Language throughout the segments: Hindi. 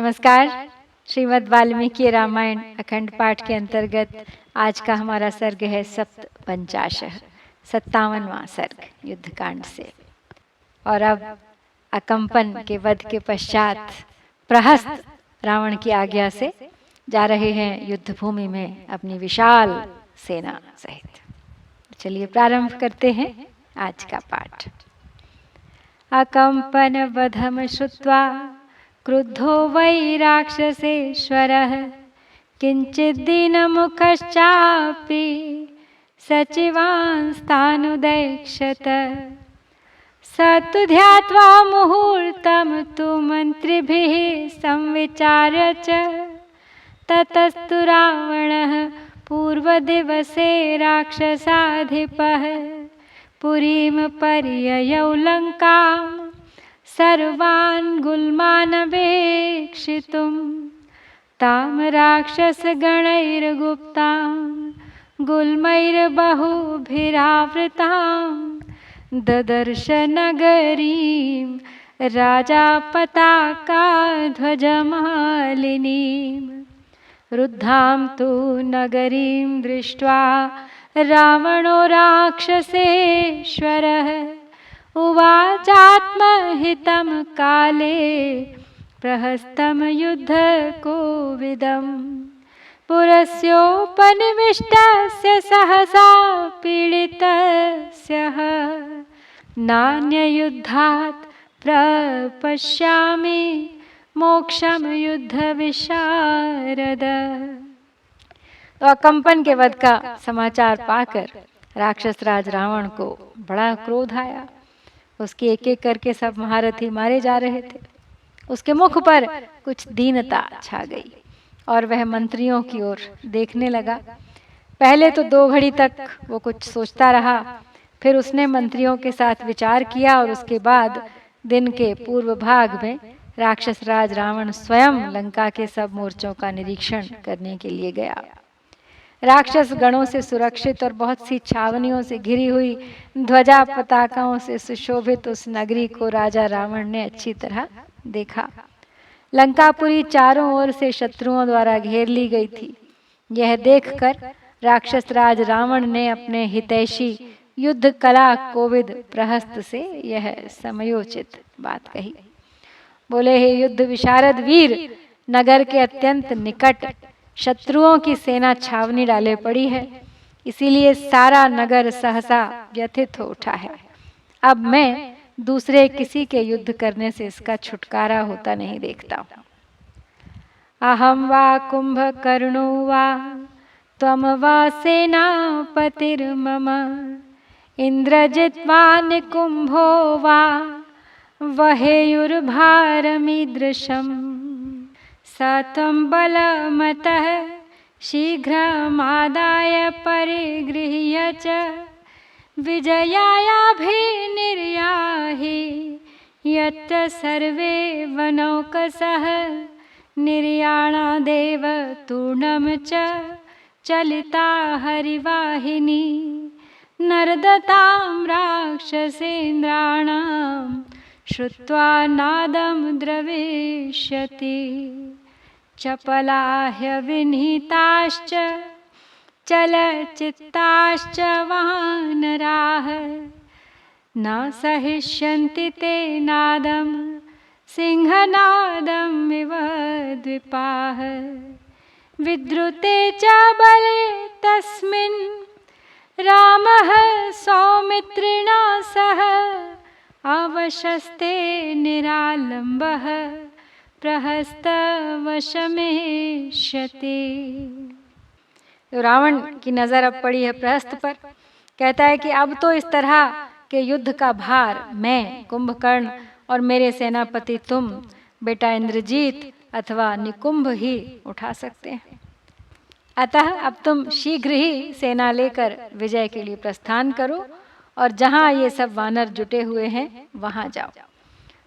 नमस्कार। श्रीमद् वाल्मीकि रामायण अखंड पाठ के अंतर्गत आज का हमारा सर्ग है सप्तपंचाशः 57वां सर्ग युद्धकांड से। और अब अकंपन के वध के पश्चात प्रहस्त रावण की आज्ञा से जा रहे हैं युद्ध भूमि में अपनी विशाल सेना सहित। चलिए प्रारंभ करते हैं आज का पाठ। अकंपन वधम श्रुत्वा क्रुद्धो वै राक्षसेश्वरः किंचिद् दीनमुखश्चापि सचिवांस्तानुदैक्षत। स तु ध्यात्वा मुहूर्तं तु मन्त्रिभिः संविचार्य च ततस्तु रावणः पूर्वदिवसे राक्षसाधिपः पुरीं पर्ययौ लङ्काम् सर्वान् गुल्मानवेक्षितुं तां राक्षसगणैर्गुप्तां गुल्मैर्बहुभिरावृतां ददर्श नगरीं राजा पताकाध्वजमालिनीं। रुद्धां तु नगरीं दृष्ट्वा रावणो राक्षसेश्वरः उवाचात्महितं काले प्रहस्तं युद्धकोविदम्। पुरस्योपनिविष्टस्य सहसा पीडितस्य नान्ययुद्धात् प्रपश्यामि मोक्षम युद्धविशारद। तो अकंपन के वध का समाचार पाकर राक्षस राज रावण को बड़ा क्रोध आया। उसके एक एक करके सब महारथी मारे जा रहे थे। उसके मुख पर कुछ दीनता छा गई और वह मंत्रियों की ओर देखने लगा। पहले तो 2 घड़ी तक वो कुछ सोचता रहा, फिर उसने मंत्रियों के साथ विचार किया और उसके बाद दिन के पूर्व भाग में राक्षस राज रावण स्वयं लंका के सब मोर्चों का निरीक्षण करने के लिए गया। राक्षस गणों से सुरक्षित और बहुत सी छावनियों से घिरी हुई ध्वजा पताकाओं से सुशोभित उस नगरी को राजा रावण ने अच्छी तरह देखा। लंकापुरी चारों ओर से शत्रुओं द्वारा घेर ली गई थी। यह देखकर राक्षस राज रावण ने अपने हितैषी युद्ध कला कोविद प्रहस्त से यह समयोचित बात कही। बोले, हे युद्ध विशारद वीर, नगर के अत्यंत निकट शत्रुओं की सेना छावनी डाले पड़ी है, इसीलिए सारा नगर सहसा व्यथित हो उठा है। अब मैं दूसरे किसी के युद्ध करने से इसका छुटकारा होता नहीं देखता हूँ। अहम वा कुंभकर्णो वा त्वम वा सेनापतिर्मम इंद्रजित् वा निकुंभो वा वहेयुर्भारमीदृशम् स त्वं बलमतः शीघ्रमादाय परिगृह्य च विजयायाभिनिर्याहि यत्र सर्वे वनौकसः निर्याणादेव तूर्णं च चलिता हरिवाहिनी नर्दतां राक्षसेन्द्राणां श्रुत्वा नादं द्रविष्यति। चपलाह्यविनीताश्च चलचित्ताश्च वानराः न सहिष्यन्ति ते नादं सिंहनादम् इव द्विपाः। विद्रुते च बले तस्मिन् रामः सौमित्रिणा सह अवशस्ते निरालम्बः प्रहस्तवशमेष्यति। तो रावण की नजर अब पड़ी है प्रहस्त पर। कहता है कि अब तो इस तरह के युद्ध का भार मैं कुंभकर्ण और मेरे सेनापति तुम बेटा इंद्रजीत अथवा निकुंभ ही उठा सकते हैं। अतः अब तुम शीघ्र ही सेना लेकर विजय के लिए प्रस्थान करो और जहां ये सब वानर जुटे हुए हैं वहां जाओ।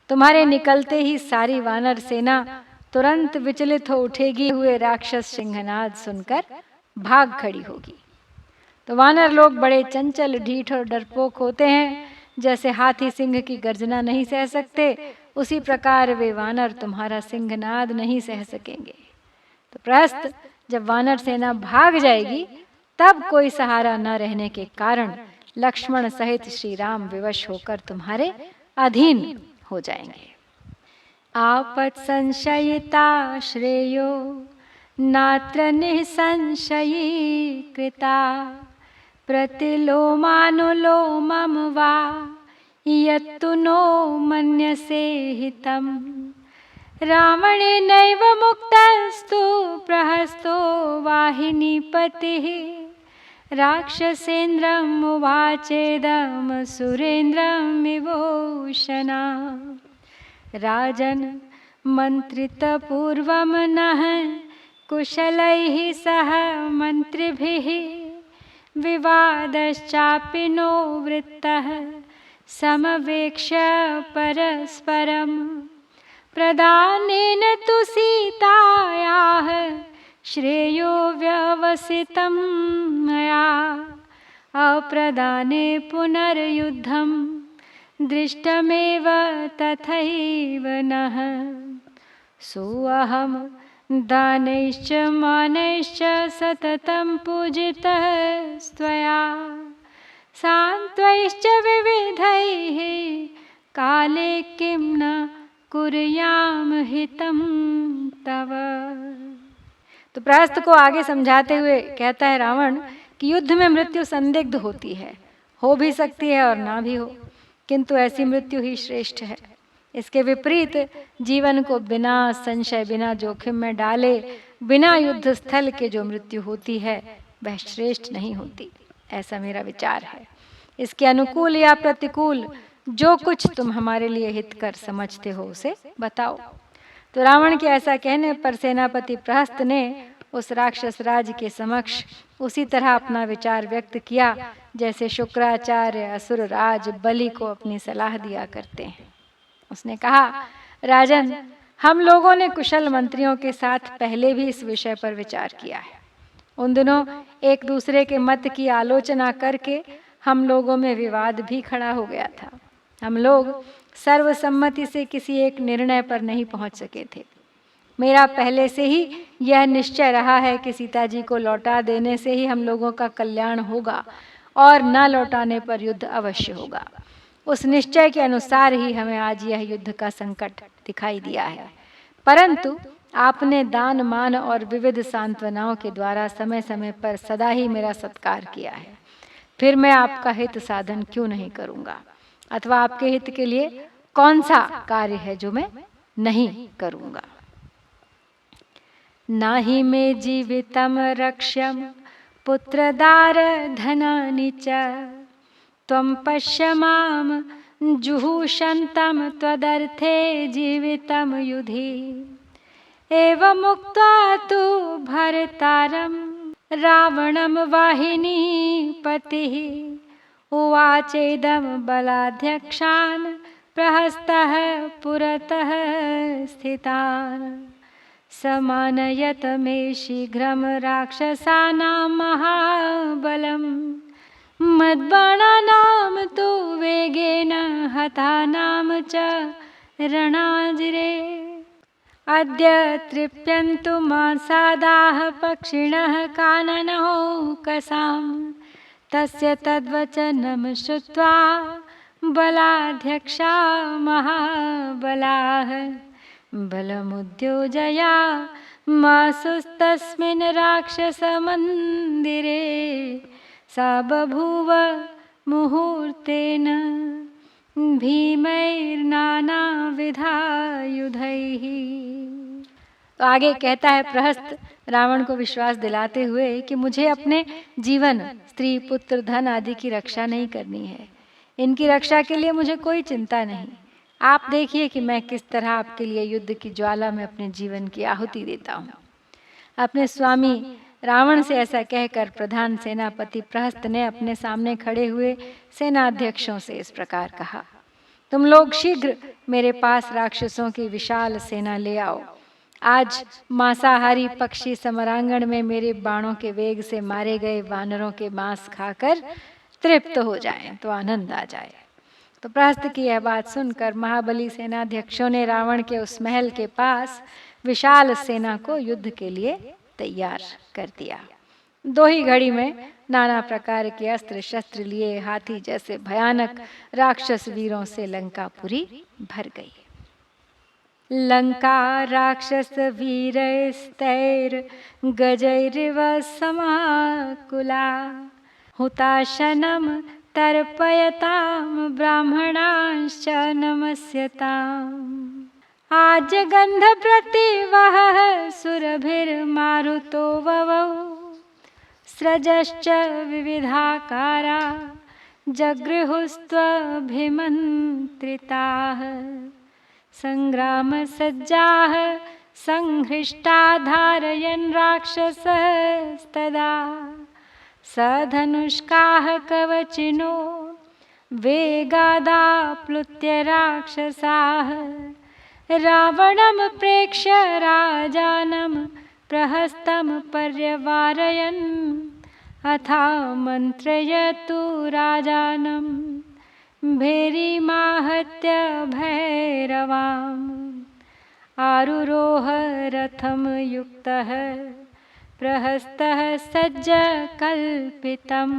तुम्हारे निकलते ही सारी वानर सेना तुरंत विचलित हो उठेगी, हुए राक्षस सिंहनाद सुनकर भाग खड़ी होगी। तो वानर लोग बड़े चंचल, ढीठ और डरपोक होते हैं। जैसे हाथी सिंह की गर्जना नहीं सह सकते, उसी प्रकार वे वानर तुम्हारा सिंहनाद नहीं सह सकेंगे। तो प्रहस्त जब वानर सेना भाग जाएगी तब कोई सहारा न रहने के कारण लक्ष्मण सहित श्री राम विवश होकर तुम्हारे अधीन हो जाएंगे। आपत संशयिता श्रेयो नात्र निसंशयी कृता प्रतिलोमानुलोमम वा यत्तु नो मन्यसे हितम्। रावणेनैव मुक्तस्तु प्रहस्तो वाहिनीपतिः राक्षसेन्द्रम् उवाचेदं सुरेन्द्रमिवोषणा। राजन् मन्त्रितपूर्वं नः कुशलैः सह मन्त्रिभिः विवादश्चापि नो वृत्तः समवेक्ष्य परस्परम्। प्रदानेन तु सीतायाः श्रेयो व्यवसितं मया अप्रदाने पुनर्युद्धं दृष्टमेव तथैव नः। सोऽहं दानैश्च मानैश्च सततं पूजितः त्वया सान्त्वैश्च विविधैः काले किं न कुर्याम हितं तव। तो प्रहस्त को आगे समझाते हुए कहता है रावण कि युद्ध में मृत्यु संदिग्ध होती है, हो भी सकती है और ना भी हो, किंतु ऐसी मृत्यु ही श्रेष्ठ है। इसके विपरीत जीवन को बिना संशय बिना जोखिम में डाले बिना युद्ध स्थल के जो मृत्यु होती है वह श्रेष्ठ नहीं होती, ऐसा मेरा विचार है। इसके अनुकूल या प्रतिकूल जो कुछ तुम हमारे लिए हितकर समझते हो उसे बताओ। तो रावण के ऐसा कहने पर सेनापति प्रहस्त ने उस राक्षस राज के समक्ष उसी तरह अपना विचार व्यक्त किया जैसे शुक्राचार्य असुर राज बलि को अपनी सलाह दिया करते हैं। उसने कहा, राजन, हम लोगों ने कुशल मंत्रियों के साथ पहले भी इस विषय पर विचार किया है। उन दिनों एक दूसरे के मत की आलोचना करके हम लोगों में विवाद भी खड़ा हो गया था। हम लोग सर्वसम्मति से किसी एक निर्णय पर नहीं पहुंच सके थे। मेरा पहले से ही यह निश्चय रहा है कि सीता जी को लौटा देने से ही हम लोगों का कल्याण होगा और न लौटाने पर युद्ध अवश्य होगा। उस निश्चय के अनुसार ही हमें आज यह युद्ध का संकट दिखाई दिया है, परंतु आपने दान मान और विविध सांत्वनाओं के द्वारा समय समय पर सदा ही मेरा सत्कार किया है। फिर मैं आपका हित साधन क्यों नहीं करूँगा, अथवा आपके हित के लिए कौन सा कार्य है जो मैं नहीं करूँगा। नाहि मे जीवितम रक्ष्यम पुत्रदार धनानि च त्वं पश्य मां जुहुषन्तं त्वदर्थे जीवितं युधि। एवमुक्त्वा तु भर्तारं रावणं वाहिनीपतिः उवाचेदं बलाध्यक्षान् प्रहस्तः पुरतः स्थितान्। समानयत मे शीघ्रं राक्षसानां महाबलं मद्बाणानां तु वेगेन हतानां च रणाजिरे। अद्य तृप्यन्तु मांसादाः पक्षिणः काननौकसां। तस्य तद्वचनं श्रुत्वा बलाध्यक्षा महाबलाः बलमुद्योजया मासुस्तस्मिन् राक्षसमन्दिरे। सा बभूव मुहूर्तेन भीमैर्नानाविधायुधैः। तो आगे कहता है प्रहस्त रावण को विश्वास दिलाते हुए कि मुझे अपने जीवन, स्त्री, पुत्र, धन आदि की रक्षा नहीं करनी है। इनकी रक्षा के लिए मुझे कोई चिंता नहीं। आप देखिए कि मैं किस तरह आपके लिए युद्ध की ज्वाला में अपने जीवन की आहुति देता हूँ। अपने स्वामी रावण से ऐसा कहकर प्रधान सेनापति प्रहस्त ने अपने सामने खड़े हुए सेनाध्यक्षों से इस प्रकार कहा, तुम लोग शीघ्र मेरे पास राक्षसों की विशाल सेना ले आओ। आज मांसाहारी पक्षी समरांगण में मेरे बाणों के वेग से मारे गए वानरों के मांस खाकर तृप्त हो जाएं तो आनंद आ जाए। तो प्रहस्त की यह बात सुनकर महाबली सेनाध्यक्षों ने रावण के उस महल के पास विशाल सेना को युद्ध के लिए तैयार कर दिया। 2 ही घड़ी में नाना प्रकार के अस्त्र शस्त्र लिए हाथी जैसे भयानक राक्षस वीरों से लंकापुरी भर गई। लंका राक्षस वीरस्तैर गजैरिव समाकुला हुताशनम तर्पयताम ब्राह्मणांश्च नमस्यताम्। आज गंध प्रतिवह सुरभिर्मारुतो ववौ स्रजश्च विविधाकारा जगृहुस्त्वभिमन्त्रिताः संग्रामसज्जाः संहृष्टा धारयन् राक्षसस्तदा सधनुष्काः कवचिनो वेगादाप्लुत्य राक्षसाः रावणं प्रेक्ष्य राजानं प्रहस्तं पर्यवारयन् अथा मन्त्रयतु राजानं भेरीमाहत्य भैरवाम् आरुरोह रथं युक्तः प्रहस्तः सज्जकल्पितं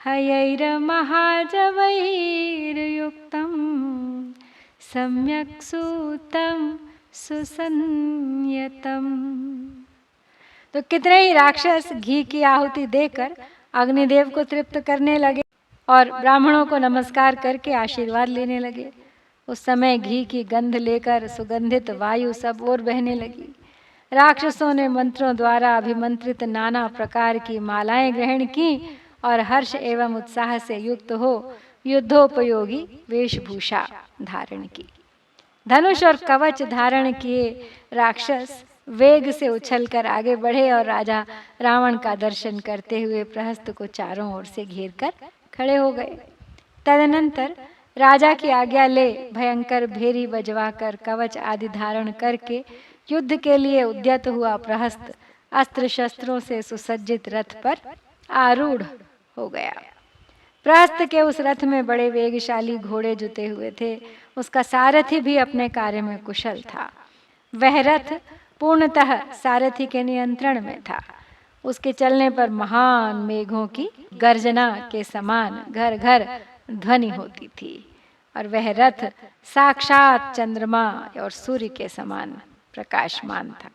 हयैर्महाजवैर्युक्तं सम्यक् सूतं सुसंयतम्। तो कितने ही राक्षस घी की आहुति देकर अग्निदेव को तृप्त करने लगे और ब्राह्मणों को नमस्कार करके आशीर्वाद लेने लगे। उस समय घी की गंध लेकर सुगंधित वायु सब ओर बहने लगी। राक्षसों ने मंत्रों द्वारा अभिमंत्रित नाना प्रकार की मालाएं ग्रहण की और हर्ष एवं उत्साह से युक्त हो युद्धोपयोगी वेशभूषा धारण की। धनुष और कवच धारण किए राक्षस वेग से उछलकर आगे बढ़े और राजा रावण का दर्शन करते हुए प्रहस्त को चारों ओर से घेरकर खड़े हो गए। तदनंतर राजा की आज्ञा ले भयंकर भेरी बजवाकर कवच आदि धारण करके युद्ध के लिए उद्यत हुआ प्रहस्त अस्त्र शस्त्रों से सुसज्जित रथ पर आरूढ़ हो गया। प्रहस्त के उस रथ में बड़े वेगशाली घोड़े जुते हुए थे। उसका सारथी भी अपने कार्य में कुशल था। वह रथ पूर्णतः सारथी के नियंत्रण में था। उसके चलने पर महान मेघों की गर्जना के समान घर घर ध्वनि होती थी और वह रथ साक्षात चंद्रमा और सूर्य के समान प्रकाशमान था।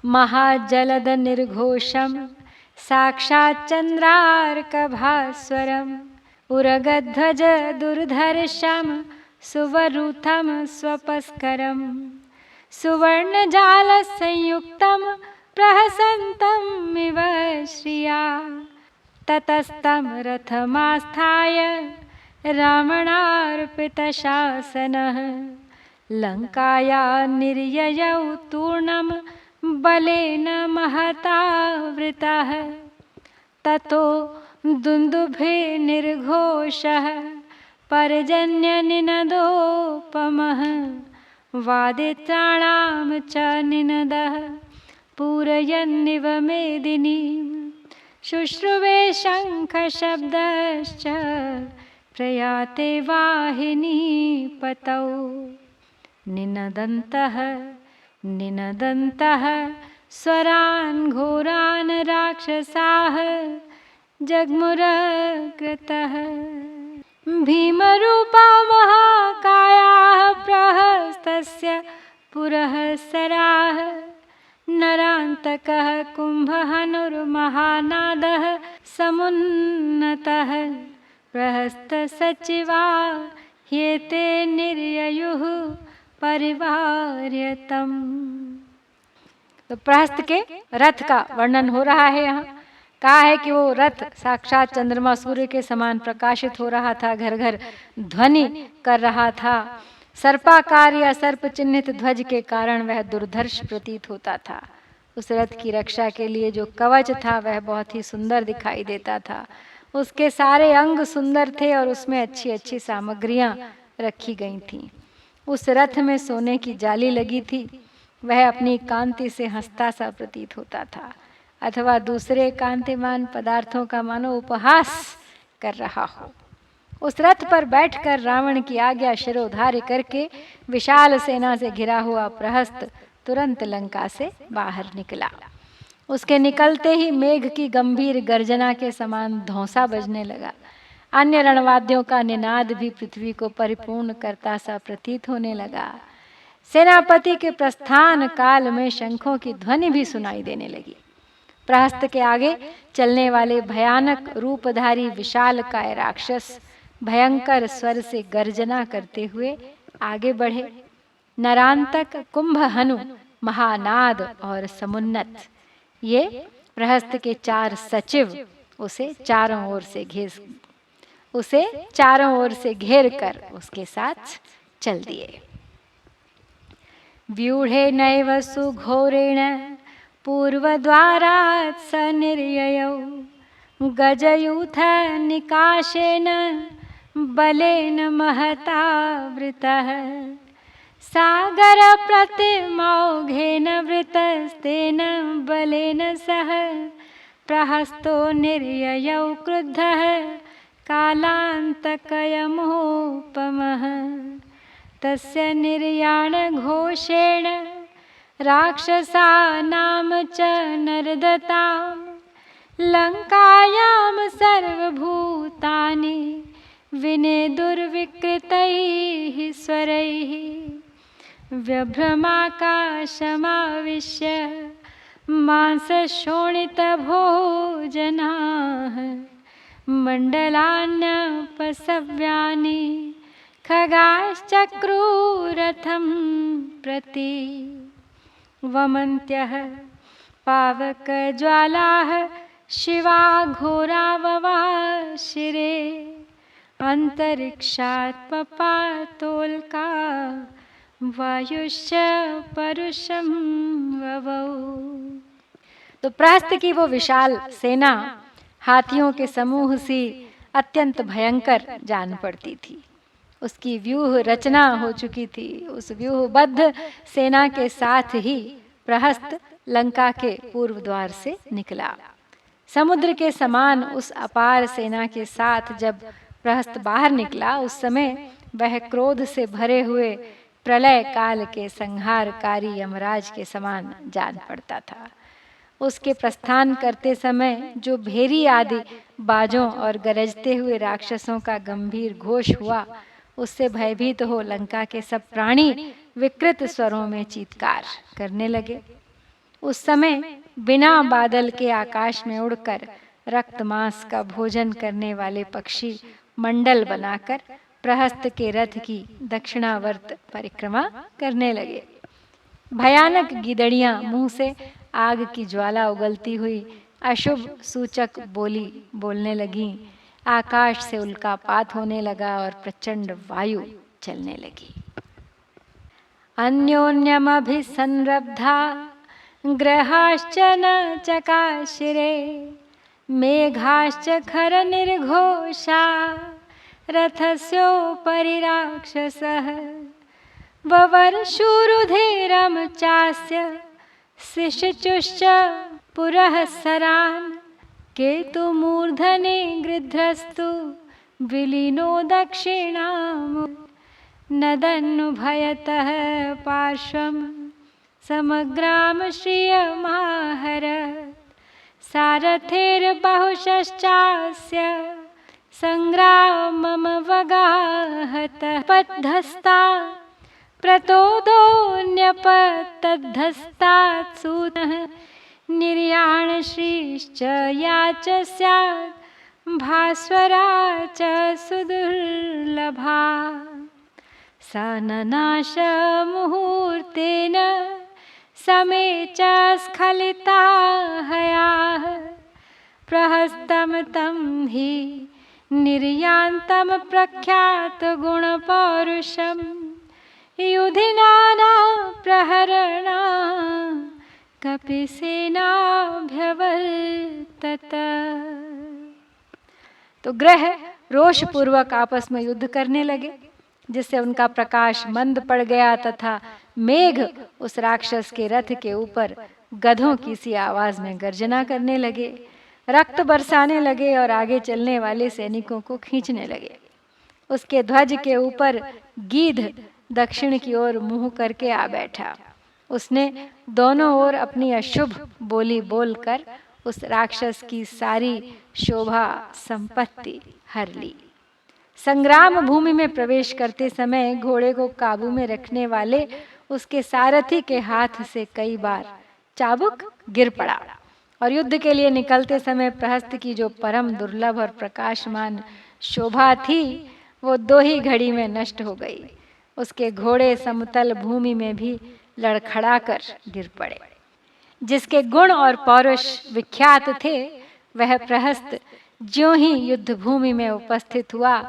महाजलद निर्घोषम साक्षात चंद्रार्कभास्वरम उरगध्वज दुर्धर्षम सुवरूथम स्वपस्करम सुवर्णजाल संयुक्तम प्रहसन्तम् इव श्रिया ततस्तं रथमास्थाय रावणार्पितशासनः लङ्काया निर्ययौ तूर्णं बलेन महतावृतः ततो दुन्दुभिर्निर्घोषः पर्जन्यनिनदोपमः वादित्राणां च निनदः पूरयन्निव मेदिनीं शुश्रुवे शङ्खशब्दश्च प्रयाते वाहिनीपतौ निनदन्तः स्वरान् घोरान् राक्षसाः जग्मुरकृतः भीमरूपा महाकायाः प्रहस्तस्य पुरःसराः नरान्तकः कुम्भहनुर्महानादः समुन्नतः प्रहस्तसचिवा ह्येते निर्ययुः परिवार्यतम्। तो प्रहस्त के रथ का वर्णन हो रहा है। यहाँ कहा है कि वो रथ साक्षात चंद्रमा सूर्य के समान प्रकाशित हो रहा था, घर घर ध्वनि कर रहा था। सर्पाकार या सर्प चिन्हित ध्वज के कारण वह दुर्धर्ष प्रतीत होता था। उस रथ की रक्षा के लिए जो कवच था वह बहुत ही सुंदर दिखाई देता था। उसके सारे अंग सुंदर थे और उसमें अच्छी अच्छी सामग्रियां रखी गई थीं। उस रथ में सोने की जाली लगी थी। वह अपनी कांति से हंसता सा प्रतीत होता था अथवा दूसरे कांतिमान पदार्थों का मानो उपहास कर रहा हो। उस रथ पर बैठकर रावण की आज्ञा शिरोधार्य करके विशाल सेना से घिरा हुआ प्रहस्त तुरंत लंका से बाहर निकला। उसके निकलते ही मेघ की गंभीर गर्जना के समान धौंसा बजने लगा। अन्य रणवाद्यों का निनाद भी पृथ्वी को परिपूर्ण करता सा प्रतीत होने लगा। सेनापति के प्रस्थान काल में शंखों की ध्वनि भी सुनाई देने लगी। प्रहस्त के आगे चलने वाले भयानक रूपधारी विशालकाय राक्षस भयंकर स्वर से गर्जना करते हुए आगे बढ़े। नरांतक, कुंभहनु, महानाद और समुन्नत, ये प्रहस्त के 4 सचिव उसे चारों ओर से घेर कर उसके साथ चल दिए। व्यूढ़े नैव सुघोरेण पूर्वद्वारात् स निर्ययौ गजयूथ निकाशेन बलेन महतावृतः सागर प्रतिमौघेन वृतस्तेन बलेन सह प्रहस्तो निर्ययौ क्रुद्धः कालान्तकयमोपमः तस्य निर्याण घोषेण राक्षसानां च नर्दतां लंकायां सर्वभूतानि विनेदुर्विकृतैः स्वरैः व्यभ्रमाकाशमाविश्य मांसशोणितभोजनाः मण्डलान्यपसव्यानि खगाश्चक्रुरथं प्रति वमन्त्यः पावकज्वालाः शिवा घोराववा शिरे अंतरिक्षात् पपातोल्का वायुश्च परुषं ववौ। तो प्रहस्त की वो विशाल सेना हाथियों के समूह सी अत्यंत भयंकर जान पड़ती थी। उसकी व्यूह रचना हो चुकी थी। उस व्यूहबद्ध सेना के साथ ही प्रहस्त लंका के पूर्व द्वार से निकला। समुद्र के समान उस अपार सेना के साथ जब प्रहस्त बाहर निकला, उस समय वह क्रोध से भरे हुए प्रलय काल के संहारकारी यमराज के समान जान पड़ता था। उसके प्रस्थान करते समय जो भेरी आदि बाजों और गरजते हुए राक्षसों का गंभीर घोष हुआ, उससे भयभीत हो लंका के सब प्राणी विकृत स्वरों में चीत्कार करने लगे। उस समय बिना बादल के आकाश में उड़कर रक्त मांस का भोजन करने वाले पक्षी मंडल बनाकर प्रहस्त के रथ की दक्षिणावर्त परिक्रमा करने लगे। भयानक गिदड़ियां मुंह से आग की ज्वाला उगलती हुई अशुभ सूचक बोली बोलने लगीं। आकाश से उल्कापात होने लगा और प्रचंड वायु चलने लगी। अन्योन्यमभिसंरब्धा ग्रहाश्च न चकाशिरे मेघाश्च खर निर्घोषा रथस्योपरि राक्षसः ववर्षुरुधिरं चास्य शिशुश्च पुरः सरान् केतुमूर्धने गृध्रस्तु विलीनो दक्षिणाम् नदन्नुभयतः पार्श्वं समग्राम श्रियमाहरत् सारथेर्बहुश्चास्य संग्राममवगाहतः पद्धस्ता प्रतोदोऽन्यपतद्धस्तात् सूतः निर्याणश्रीश्च या च स्यात् भास्वरा च सुदुर्लभा सा ननाश मुहूर्तेन समे च स्खलिता हयाः प्रहस्तं तं हि निर्यान्तं प्रख्यात गुणपौरुषं युधिनाना प्रहरणा कपिसेनाभ्यवर्तत। तो ग्रह रोष पूर्वक आपस में युद्ध करने लगे, जिससे उनका प्रकाश मंद पड़ गया तथा मेघ उस राक्षस के रथ के ऊपर गधों की सी आवाज में गर्जना करने लगे, रक्त बरसाने लगे और आगे चलने वाले सैनिकों को खींचने लगे। उसके ध्वज के ऊपर गीध दक्षिण की ओर मुंह करके आ बैठा। उसने दोनों ओर अपनी अशुभ बोली बोलकर उस राक्षस की सारी शोभा संपत्ति हर ली। संग्राम भूमि में प्रवेश करते समय घोड़े को काबू में रखने वाले उसके सारथी के हाथ से कई बार चाबुक गिर पड़ा और युद्ध के लिए निकलते समय प्रहस्त की जो परम दुर्लभ और प्रकाशमान शोभा थी वो 2 ही घड़ी में नष्ट हो गई। उसके घोड़े समतल भूमि में भी लड़खड़ाकर गिर पड़े। जिसके गुण और पौरुष विख्यात थे वह प्रहस्त ज्यों ही युद्ध भूमि में उपस्थित हुआ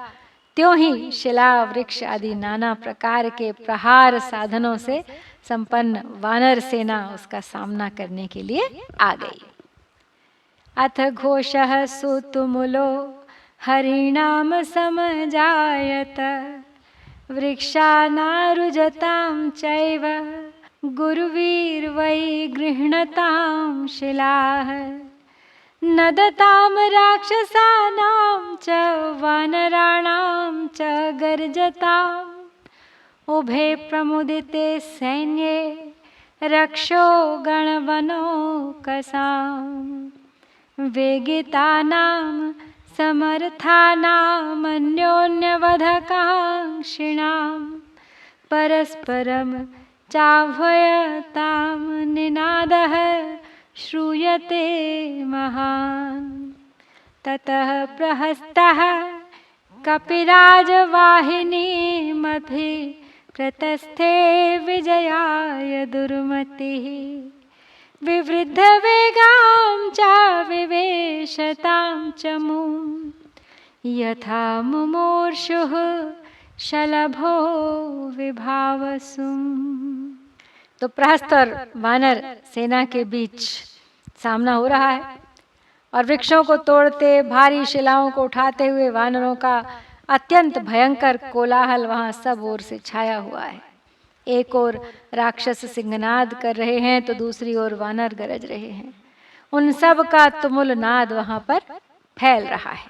त्यों ही शिला वृक्ष आदि नाना प्रकार के प्रहार साधनों से संपन्न वानर सेना उसका सामना करने के लिए आ गई। अथ घोषः सुतुमुलो हरिणाम समजायत वृक्षानारुजतां चैव गुरुवीर्वै गृह्णतां शिलाः नदतां राक्षसानां च वानराणां च गर्जताम् उभे प्रमुदिते सैन्ये रक्षो गणवनौकसां वेगितानां समर्थानामन्योन्यवधकाङ्क्षिणां परस्परं चाह्वयतां निनादः श्रूयते महान्। ततः प्रहस्तः कपिराजवाहिनीमभि प्रतस्थे विजयाय दुर्मतिः विवृद्धवेगां च विवेशतां च मुं यथा मुमूर्षुः शलभो विभावसुम्। तो प्रहस्त और वानर सेना के बीच सामना हो रहा है और वृक्षों को तोड़ते भारी शिलाओं को उठाते हुए वानरों का अत्यंत भयंकर कोलाहल वहां सब ओर से छाया हुआ है। एक ओर राक्षस सिंहनाद कर रहे हैं तो दूसरी ओर वानर गरज रहे हैं। उन सब का तुमुल नाद वहां पर फैल रहा है।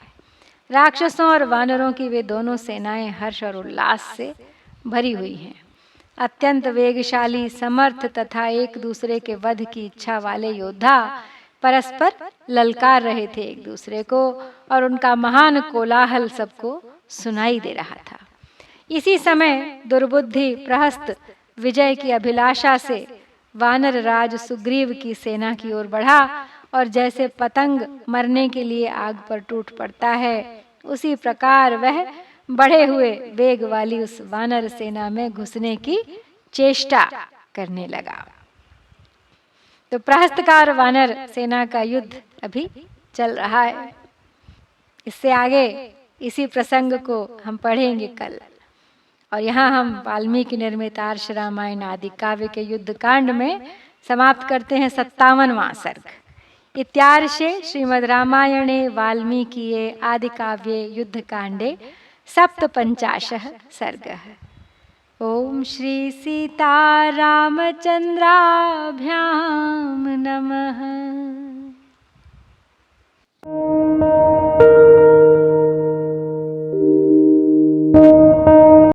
राक्षसों और वानरों की वे दोनों सेनाएं हर्ष और उल्लास से भरी हुई हैं। अत्यंत वेगशाली, समर्थ तथा एक दूसरे के वध की इच्छा वाले योद्धा परस्पर ललकार रहे थे एक दूसरे को और उनका महान कोलाहल सबको सुनाई दे रहा था। इसी समय दुर्बुद्धि प्रहस्त विजय की अभिलाषा से वानर राज सुग्रीव की सेना की ओर बढ़ा और जैसे पतंग मरने के लिए आग पर टूट पड़ता है उसी प्रकार वह बढ़े हुए वेग वाली उस वानर सेना में घुसने की चेष्टा करने लगा। तो प्रहस्तकार वानर सेना का युद्ध अभी चल रहा है। इससे आगे इसी प्रसंग को हम पढ़ेंगे कल। और यहाँ हम वाल्मीकि निर्मित आर्ष रामायण आदि काव्य के युद्ध कांड में समाप्त करते हैं 57वां सर्ग। इत्यार्षे श्रीमद् रामायणे वाल्मीकिये आदि काव्ये युद्ध कांडे 57 सर्गः। ओम श्री सीता रामचंद्राभ्याम नमः।